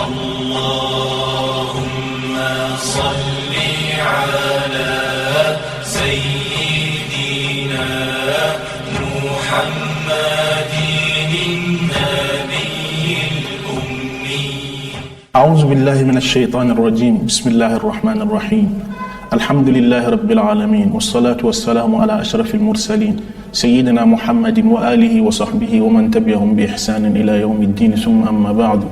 اللهم صل على سيدنا محمد النبي الأمي. أعوذ بالله من الشيطان الرجيم. بسم الله الرحمن الرحيم. الحمد لله رب العالمين، والصلاة والسلام على أشرف المرسلين سيدنا محمد وآله وصحبه ومن تبعهم بإحسان إلى يوم الدين. ثم أما بعد،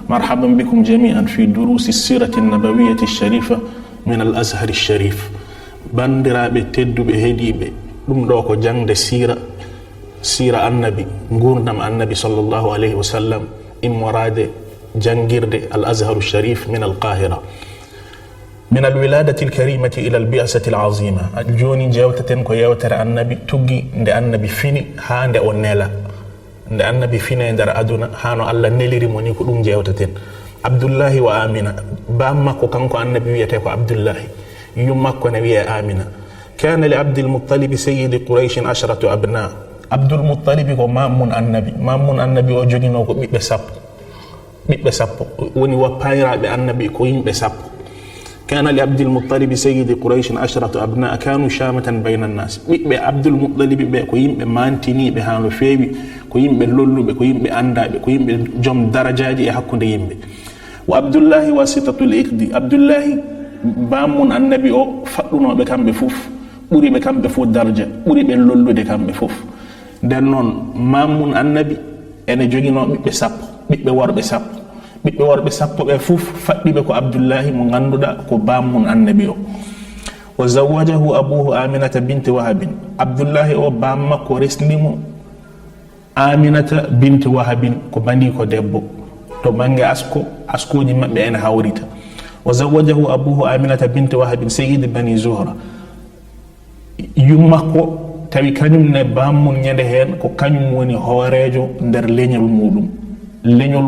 مرحبا بكم جميعا في دروس السيرة النبوية الشريفة من الأزهر الشريف. bandiraɓe tedduɓe heeɗiɓe, ɗum ɗo ko jangde sira annabi, gurdam annabi sallllahu alayhi wa sallam, immorade jangirde al azharu sharif min al qahira, min al wiladati al karimati ila al bi'sati al azima. joni jewteten ko yewtere annabi tuggi nde annabi fini ha nde o nela, nde annabi fini e nder aduna ha no Allah nelirimo ni, ko ɗum jewteten. Abdullahi wa Amina, bam makko kanko annabi wiyete ko Abdullahi, yum makko ne wiye Amina. kana li Abdul Muttalib sayyidi Quraysh 10 abna. Abdul Muttalib ko mamun annabi o jogino ko ɓiɓɓe sappo woni wappayiraɓe annabi ko yimɓe sappo. kana li Abdul Muttalib sayyidi Quraysh 10 abna kanu shamatan bayna an-nas. ɓiɓɓe Abdul Muttalib ɓe ko yimɓe mantiniɓe ha no feewi, ko yimɓe lolluɓe, ko yimɓe andaɓe, ko yimɓe joom darajaji e hakkude yimɓe. wa Abdullahi wasitatul iqdi. Abdullahi bamun annabi o faɗɗunoɓe kamɓe fof, ɓuriɓe kamɓe fof daraja, ɓuriɓe lollude kamɓe fof. nden noon mamun annabi ene jogino ɓiɓɓe sappo, ɓiɓɓe worɓe sappo ɓe fof faɗɗiɓe ko Abdullahi mo ganduɗa ko bamun annabi o. wa zawajahu abuhu Aminata binti Wahabin. Abdullahi o bam makko resnimo Aminata binti Wahabin ko bani ko debbo, to bange askoji mabɓe ene hawrita. wa zawajahu abuhu Aminata binti Wahabin sayyidi bani Zuhra. yum makko tawi kañum ne bammum ñande hen ko kañum woni hoorejo nder leñol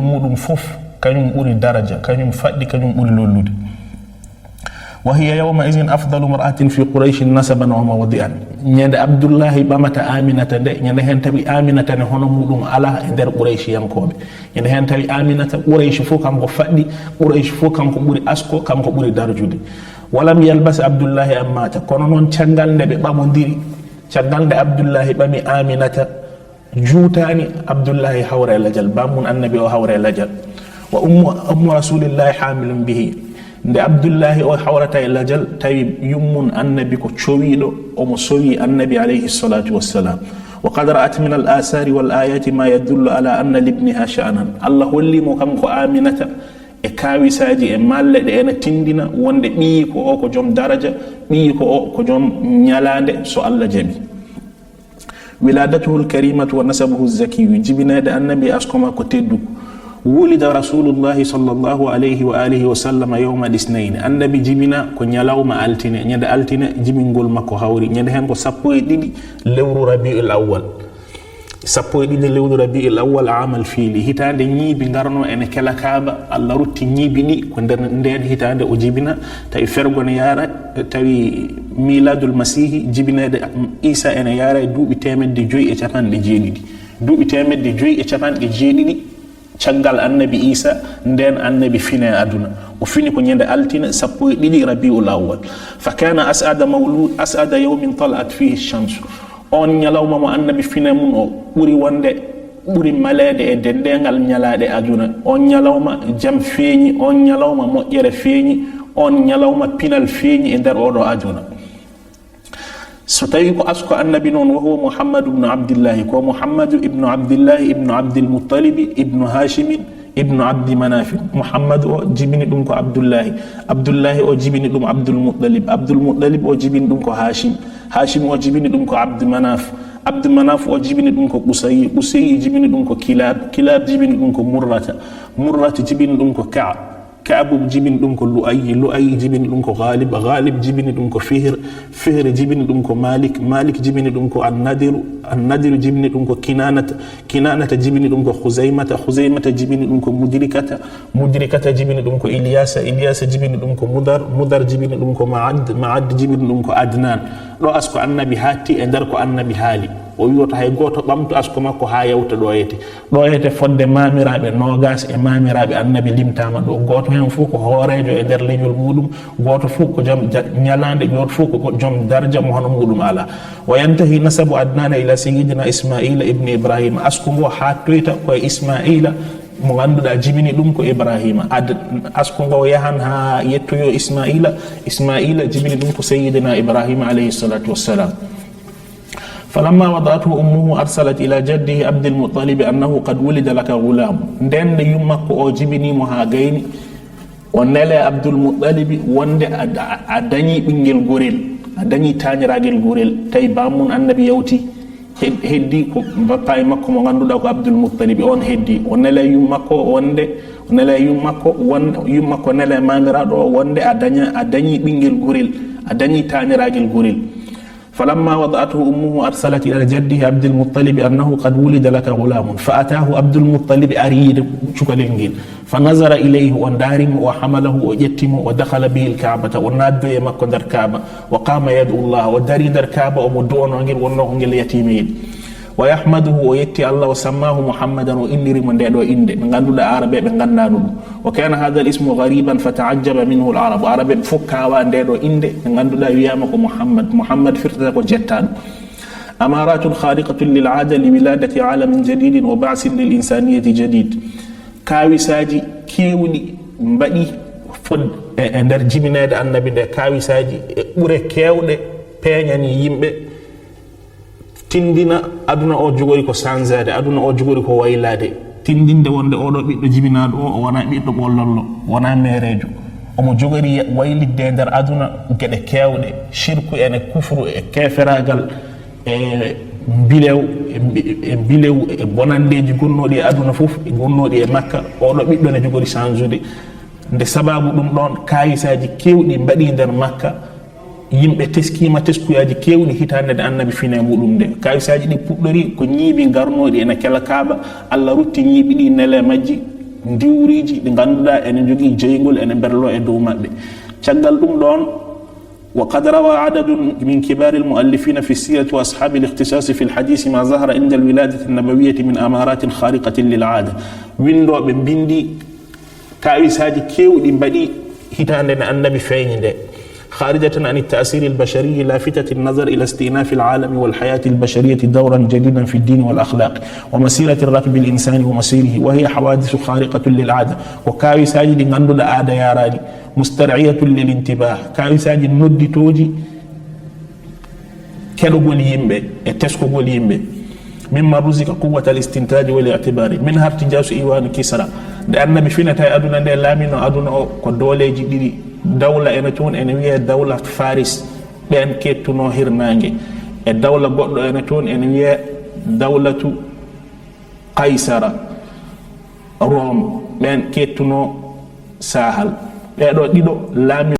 muɗum fof, kañum ɓuri daraja, kañum faɗɗi, kañum ɓuri lollude. wa hiya yawma idin afdalu mar'atin fi Quraysh nasaban wa mawdi'an. ñande Abdullahi ɓamata Aminata nde, ñande hen tawi Aminata ne hono muɗum ala e nder Quraysh yankoɓe. ñande hen tawi Aminata Quraysh fof kanko faɗɗi, Quraysh fof kanko ɓuri asko, kanko ɓuri darjude. walam yalbas Abdullahi ammata, kono noon caggal nde ɓe ɓamodiri, caggal nde Abdullahi ɓami Aminata juutani Abdullahi hawre lajal, bamun annabi o hawre lajal. wa ummu rasulillahi hamilun bihi. nde Abdullahi o hawrata e lajal tawi yummun annabi ko cowiɗo, omo sowi annabi alayhi salatu wassalam. wa qad ra'at min al asari wal ayati ma yadullu ala anna libniha sha'nan. Allah hollimo kanko Aminata e kawisaji e malle ɗe ene tindina wonde ɓiyi ko o ko joom daraja, ɓiyi ko o ko joom ñalande so Allah jaɓi. wiladatuhu lkarimatu wa nasabuhu zakiyu. jibinede annabi askoma ko tedduko. wulida rasulullahi sallllahu alayhi wa alihi wa sallama yawma lisnaini. annabi jibina ko ñalawma altine, ñande altine jibingol makko hawri. ñande hen ko 12 lewru rabiul awwal, 12 lewru rabiul awwal amal fiili. hitande ñiibi garno ene kela kaaba, Allah rutti ñiibi ɗi ko nder nden hitande o jibina. tawi fergone yara, tawi miladul masihi jibinede Isa ene yara e duuɓi 597. duuɓi 597 caggal annabi Isa nden annabi fine aduna. o fini ko ñande altine 12 rabiul awwal. fa kana as'ada yawmin talat fihi shamsu. on ñalawma mo annabi fine mum o ɓuri malede e dendengal ñalade aduna. on ñalawma jam feeñi, on ñalawma moƴƴere feeñi, on ñalawma pinal feeñi e nder oɗo aduna. so tawi ko asko annabi noon, wa huwa Muhammadu ibnu Abdillahi, ko Muhammadu ibnu Abdillahi ibnu Abdil Muttalibi ibnu Hashimin ibnu Abdi Manafin. Muhammadu o jibini ɗum ko Abdullahi o jibini ɗum Abdul Muttalib o jibini ɗum ko Hashim o jibini ɗum ko Abdu Manaf o jibini ɗum ko Qusay jibini ɗum ko Kilab jibini ɗum ko Murrata jibini ɗum ko Ka'b jibini ɗum ko Lu'ay jibini ɗum ko Ghalib jibini ɗum ko Fihr jibini ɗum ko Malik jibini ɗum ko An-Nadir jibini ɗum ko Kinanata jibini ɗum ko Khuzaimata jibini ɗum ko Mudrikata jibini ɗum ko Ilyasa jibini ɗum ko Mudar jibini ɗum ko Ma'ad jibini ɗum ko ɗo asko annabi hatti e nder ko annabi haali o wiyoto hay goto ɓamtu asko makko ha yawta ɗo yete fodde mamiraɓe nogas e mamiraɓe annabi limtama ɗo goto hen fof ko hoorejo e nder leñol muɗum goto fof ko joom ñalande goto fof ko joom darja mo hono muɗum ala wa yantahi nasabu adnana ila sayyidina ismaila ibne ibrahima asko ngo ha toyta koye ismaila mo ganduɗa jibini ɗum ko ibrahima asko ngo yahan ha yettoyo ismaila jibini ɗum ko sayyidina ibrahima alayhi salatu wassalam فلما وضعته أمه أرسلت إلى جده عبد المطلب أنه قد ولد لك غلام nden yumma ko o jibini mo ha gayni o nele Abdul Muttalib wonde a dañi ɓinguel gorel a dañi tañiragel gorel tawi bammun annabi yawti heddi ko bappa e makko mo ganduɗa ko Abdul Muttalib on heddi o nele yummakko wonde o nele yummakko nele mamiraɗo o wonde a dañi ɓinguel gorel a dañi tañiragel gorel فلما وضعته أمه أرسلت إلى جده عبد المطلب أنه قد ولد لك غلام فأتاه عبد المطلب أريد شكلنجين فنظر إليه وندارم وحمله ويتم ودخل به الكعبة ونادى يمكن در كعبة وقام يدعو الله وداري در كعبة ومدون ونجل ونهنجل يتيمين ويحمده ويتي الله وسماه محمدا وإني من دعو إند من غندو العرب من غندانو وكان هذا الاسم غريبا فتعجب منه العرب عرب فكا وان دعو إند من غندو لا يامك محمد فرتك وجتان أمارات خارقة للعادة لولادة عالم جديد وبعث للإنسانية جديد كاوي ساجي كيوني مبادي فد اندر جيميناد النبي ده كاوي ساجي أوري كيوني بينياني يمبي tindina aduna o jogori ko sanzade aduna o jogori ko waylade tindinde wonde oɗo ɓiɗɗo jibinaɗo o wona ɓiɗɗo ɓollollo wona merejo omo jogori waylidde nder aduna gueɗe kewɗe shirku ene kufru e keferagal e bilew e bonandeji gonnoɗi e aduna fof e gonnoɗi e makka oɗo ɓiɗɗo ne jogori changede nde sababu ɗum ɗon kayisaji kewɗi mbaɗi nder makka yimɓe teskima teskuyaji kewɗi hitande de annabi fine muɗum nde kayisaji ɗi puɗɗori ko ñiiɓi garnoɗi ene kela kaaba Allah rutti ñiiɓi ɗi nele majji diwriji ɗi ganduɗa ene jogui jeygol ene berlo e dow maɓɓe caggal ɗum ɗon وقد روى عدد من كبار المؤلفين في السيرة وأصحاب الاختصاص في الحديث ما ظهر عند الولادة النبوية من أمارات خارقة للعادة ويندو بندي كايساجي كيودي مبادي hitande na annabi feeñinde خارجة عن التأثير البشري لافتة النظر إلى استئناف العالم والحياة البشرية دورا جديدا في الدين والأخلاق ومسيرة الركب الإنساني ومسيره وهي حوادث خارقة للعادة وكاوي ساجد غندو العادة يا رادي مسترعية للانتباه كاوي ساجد ندي توجي كالغول يمبي تسكو يمبي مما رزق قوة الاستنتاج والاعتبار منها ارتجاس إيوان كسرى لأن بفينة أدنى لامن أدنى كدولة جديد dawla ene toon ene wiye dawla faris ɓen kettuno hirnangue e dawla goɗɗo ene toon ene wiye dawlatu kaysara rome ɓen kettuno sahal ɓeɗo ɗiɗo laami